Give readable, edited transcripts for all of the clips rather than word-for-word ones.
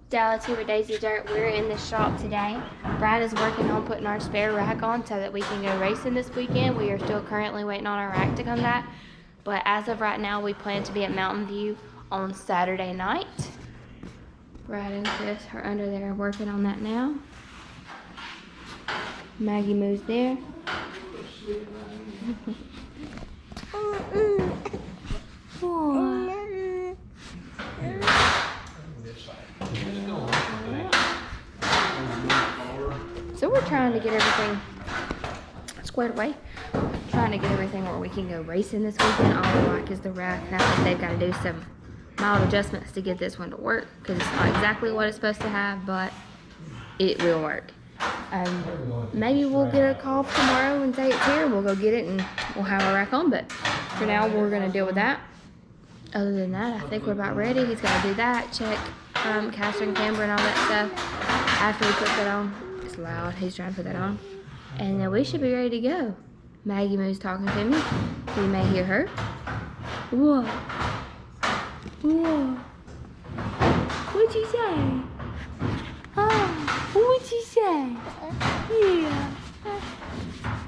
Dallas here with Daisy Dirt. We're in the shop today. Brad is working on putting our spare rack on so that we can go racing this weekend. We are still currently waiting on our rack to come back. But as of right now, we plan to be at Mountain View on Saturday night. Brad and Chris are under there working on that now. Maggie moves there. So we're trying to get everything squared away. Trying to get everything where we can go racing this weekend. All we like is the rack. And I think they've got to do some mild adjustments to get this one to work, because it's not exactly what it's supposed to have, but it will work. Maybe we'll get a call tomorrow and say it's here. We'll go get it and we'll have our rack on, but for now we're going to deal with that. Other than that, I think we're about ready. He's got to do that, check caster and camber and all that stuff. After he puts it on, it's loud, he's trying to put that on, and then we should be ready to go. Maggie Moo's talking to me. We may hear her. Whoa. Whoa. What'd you say? Oh, what'd you say? Yeah.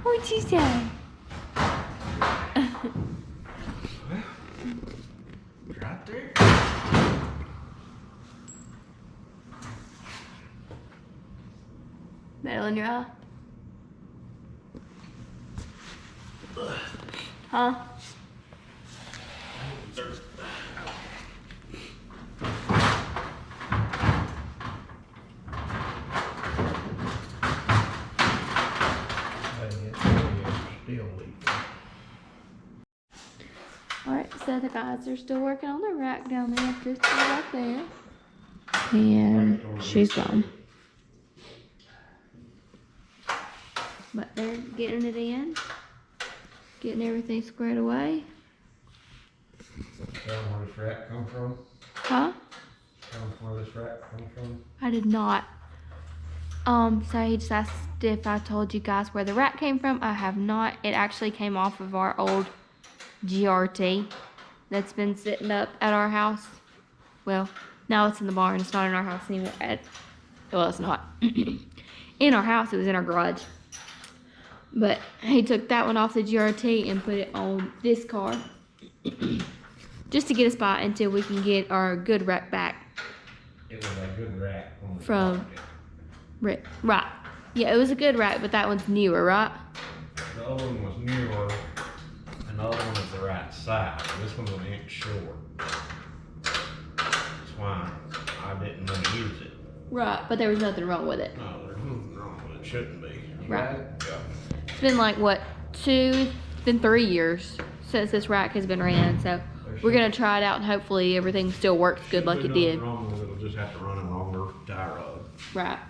What'd you say? Right there. Metal in your eye? Huh? Alright, so the guys are still working on the rack down there. Chris is right there. And she's gone. But they're getting it in. Getting everything squared away. Tell them where this rack come from? Huh? Tell them where this rack come from? I did not. So he just asked if I told you guys where the rack came from. I have not. It actually came off of our old GRT that's been sitting up at our house. Well, now it's in the barn. It's not in our house anymore. Well, it's not. In our house, it was in our garage. But he took that one off the GRT and put it on this car. Just to get us by until we can get our good rack back. It was a good rack. From right. Yeah, it was a good rack, but that one's newer, right? The other one was newer, and the other one was the right size. This one was an inch short. That's why I didn't want to use it. Right, but there was nothing wrong with it. No, there's nothing wrong with it. Shouldn't be. Right. Yeah. It's been like, what, 3 years since this rack has been ran, so we're going to try it out and hopefully everything still works good like it did. Wrong with it. We'll just have to run a longer tie rod. Right.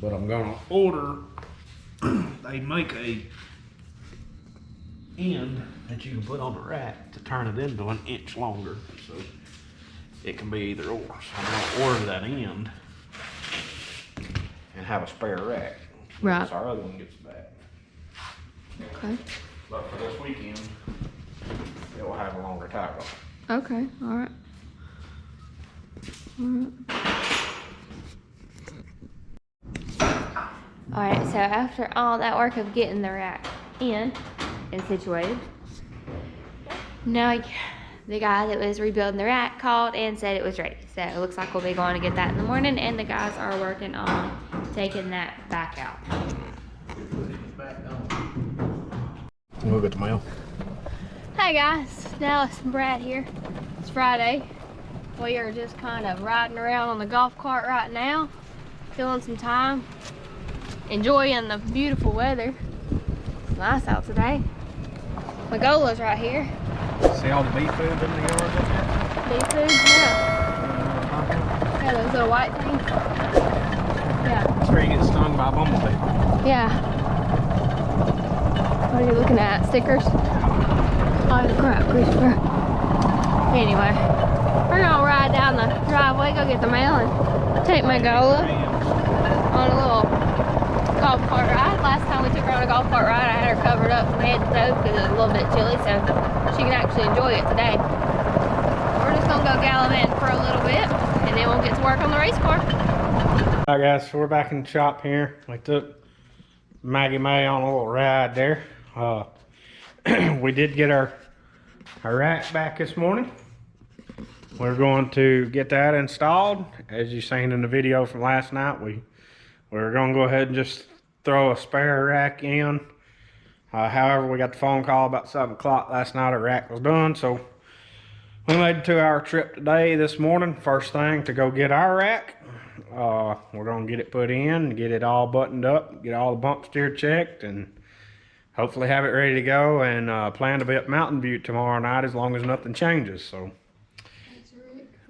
But I'm gonna order. They make a end that you can put on the rack to turn it into an inch longer, so it can be either or. So I'm gonna order that end and have a spare rack. Right. So our other one gets back. Okay. But for this weekend, it will have a longer tie rod. Okay, alright. Alright, so after all that work of getting the rack in and situated, now the guy that was rebuilding the rack called and said it was ready. So it looks like we'll be going to get that in the morning, and the guys are working on taking that back out. We'll get the mail. Hey guys, Dallas and Brad here. It's Friday. We are just kind of riding around on the golf cart right now, killing some time, enjoying the beautiful weather. It's nice out today. Magola's right here. See all the bee food in the yard? Bee food? Yeah. Yeah, those little white things. Yeah. That's where you get stung by a bumblebee. Yeah. What are you looking at? Stickers? Oh, crap, Christopher. Anyway, we're gonna ride down the driveway, go get the mail, and take Magola on a little golf cart ride. Last time we took her on a golf cart ride, I had her covered up from head to toe because it was a little bit chilly, so she can actually enjoy it today. We're just gonna go gallivanting for a little bit. and then we'll get to work on the race car. Alright guys, so we're back in the shop here. We took Maggie May on a little ride there. We did get our rack back this morning. We're going to get that installed. As you seen in the video from last night, we're going to go ahead and just throw a spare rack in. However, we got the phone call about 7 o'clock last night. Our rack was done, so we made a 2-hour trip today, this morning, first thing, to go get our rack. We're going to get it put in, get it all buttoned up, get all the bump steer checked, and hopefully have it ready to go, and plan to be at Mountain View tomorrow night as long as nothing changes. So,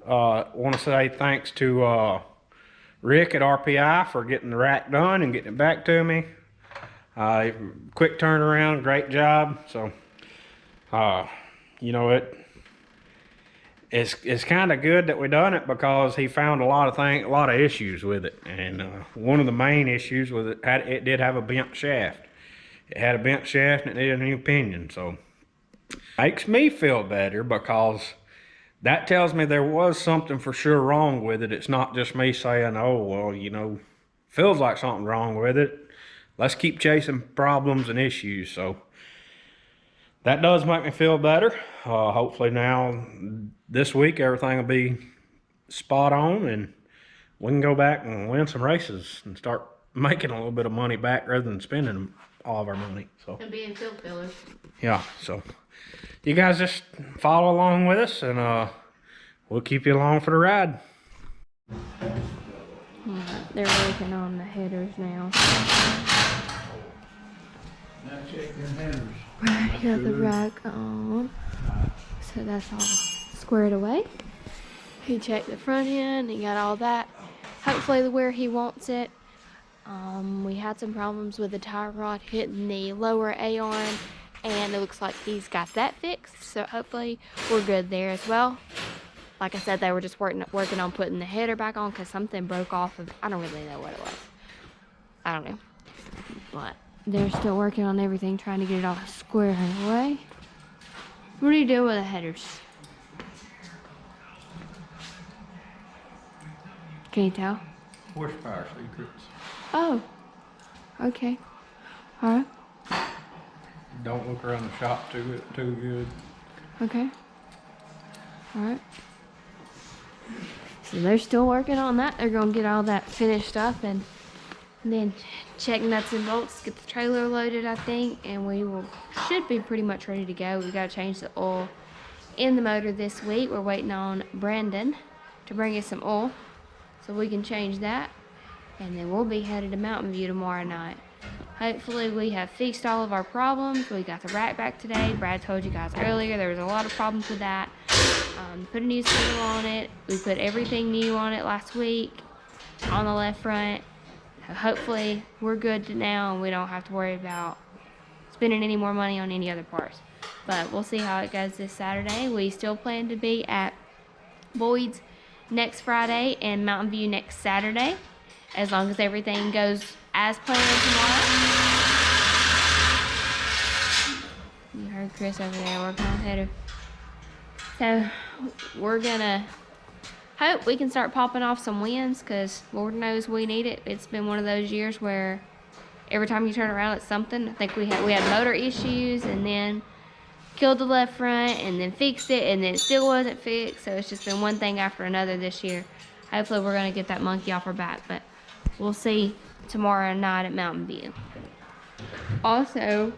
want to say thanks to Rick at RPI for getting the rack done and getting it back to me. Quick turnaround, great job. So, you know, it's kind of good that we done it, because he found a lot of issues with it, and one of the main issues was it did have a bent shaft. It had a bent shaft and it needed a new pinion. So makes me feel better, because that tells me there was something for sure wrong with it. It's not just me saying, oh well, you know, feels like something wrong with it. Let's keep chasing problems and issues. So that does make me feel better. Hopefully now, this week, everything will be spot on, and we can go back and win some races and start making a little bit of money back rather than spending all of our money. So, And being field fillers. yeah, so you guys just follow along with us, and we'll keep you along for the ride. They're working on the headers now. Right, got the rack on. So that's all squared away. He checked the front end, he got all that. Hopefully where he wants it. We had some problems with the tie rod hitting the lower A-arm, and it looks like he's got that fixed. So hopefully we're good there as well. Like I said, they were just working on putting the header back on, because something broke off of, I don't really know what it was. I don't know. But they're still working on everything, trying to get it all squared away. What do you do with the headers? Can you tell? Horsepower secrets. Oh, okay. All right. Don't look around the shop too good. Okay. All right. So they're still working on that. They're gonna get all that finished up, and then check nuts and bolts, get the trailer loaded, I think, and should be pretty much ready to go. We gotta change the oil in the motor this week. We're waiting on Brandon to bring us some oil so we can change that, and then we'll be headed to Mountain View tomorrow night. Hopefully we have fixed all of our problems. We got the rack back today. Brad told you guys earlier there was a lot of problems with that. Put a new spindle on it. We put everything new on it last week on the left front. Hopefully we're good now, and we don't have to worry about spending any more money on any other parts. But we'll see how it goes this Saturday. We still plan to be at Boyd's next Friday and Mountain View next Saturday, as long as everything goes as planned tomorrow. You heard Chris over there working on header. So we're gonna hope we can start popping off some wins, because Lord knows we need it. It's been one of those years where every time you turn around it's something. I think we had motor issues, and then killed the left front, and then fixed it, and then it still wasn't fixed. So it's just been one thing after another this year. Hopefully we're gonna get that monkey off our back, but we'll see tomorrow night at Mountain View. Also,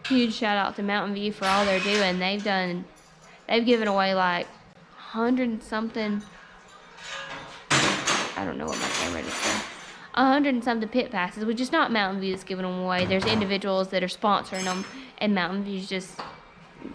huge shout out to Mountain View for all they're doing. They've given away like 100 and something, I don't know what my camera is saying, 100 and something pit passes, which is not Mountain View that's giving them away. There's individuals that are sponsoring them, and Mountain View's just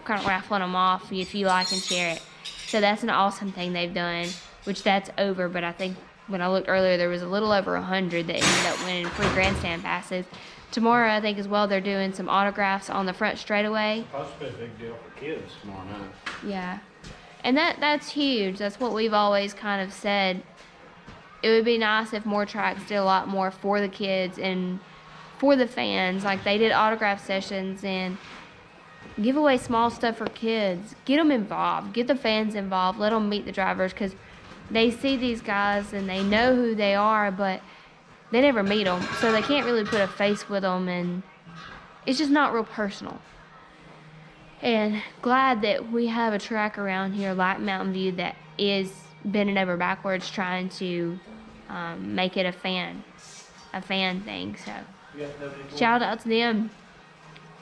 kind of raffling them off if you like and share it. So that's an awesome thing they've done, which that's over, but I think when I looked earlier, there was a little over 100 that ended up winning free grandstand passes. Tomorrow, I think as well, they're doing some autographs on the front straightaway. That's a big deal for kids tomorrow night. Yeah, and that's huge. That's what we've always kind of said. It would be nice if more tracks did a lot more for the kids and for the fans. Like they did autograph sessions and give away small stuff for kids. Get them involved. Get the fans involved. Let them meet the drivers, because they see these guys and they know who they are, but they never meet them, so they can't really put a face with them, and it's just not real personal. And glad that we have a track around here like Mountain View that is bending over backwards trying to make it a fan thing. So shout out to them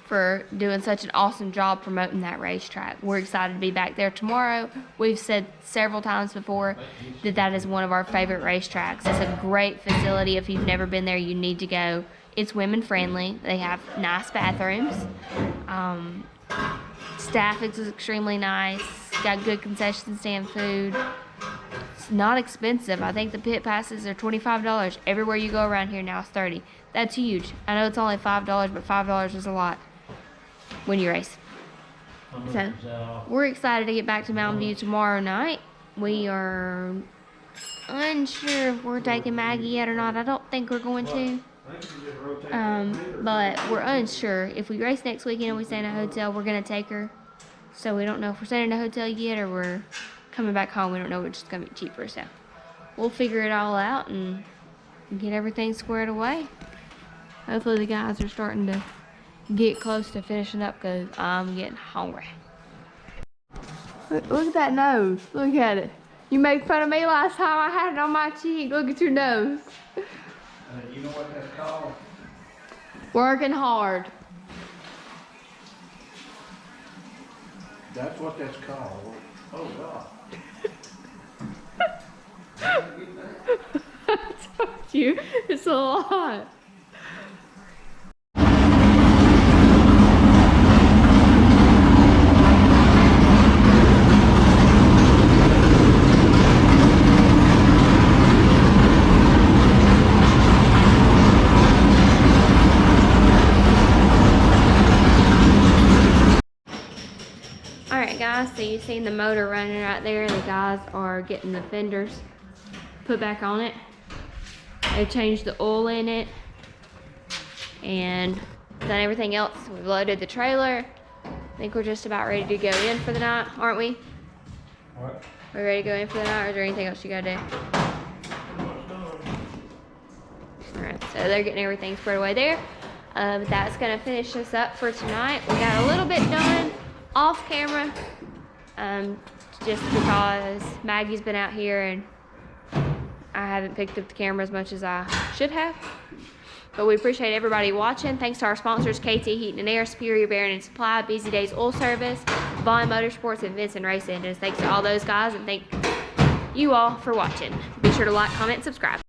for doing such an awesome job promoting that racetrack. We're excited to be back there tomorrow. We've said several times before that that is one of our favorite racetracks. It's a great facility. If you've never been there, you need to go. It's women friendly. They have nice bathrooms. Staff is extremely nice. Got good concession stand food. It's not expensive. I think the pit passes are $25. Everywhere you go around here now is $30. That's huge. I know it's only $5, but $5 is a lot when you race. So we're excited to get back to Mountain View tomorrow night. We are unsure if we're taking Maggie yet or not. I don't think we're going to. But we're unsure. If we race next weekend and we stay in a hotel, we're going to take her. So we don't know if we're staying in a hotel yet or we're coming back home. We don't know which is going to be cheaper. So we'll figure it all out and get everything squared away. Hopefully the guys are starting to get close to finishing up because I'm getting hungry. Look at that nose. Look at it. You made fun of me last time I had it on my cheek. Look at your nose. You know what that's called? Working hard. That's what that's called. Oh, God. I told you, it's a lot. Alright guys, so you've seen the motor running right there. The guys are getting the fenders put back on it. They changed the oil in it and done everything else. We've loaded the trailer. I think we're just about ready to go in for the night, aren't we? What? We're ready to go in for the night, or is there anything else you gotta do? Alright, so they're getting everything squared away there. That's gonna finish us up for tonight. We got a little bit done off camera, just because Maggie's been out here and I haven't picked up the camera as much as I should have. But we appreciate everybody watching. Thanks to our sponsors, KT Heating and Air, Superior Bearing and Supply, Busy Days Oil Service, Vaughn Motorsports, and Vinson Race Engines. Thanks to all those guys, and thank you all for watching. Be sure to like, comment, and subscribe.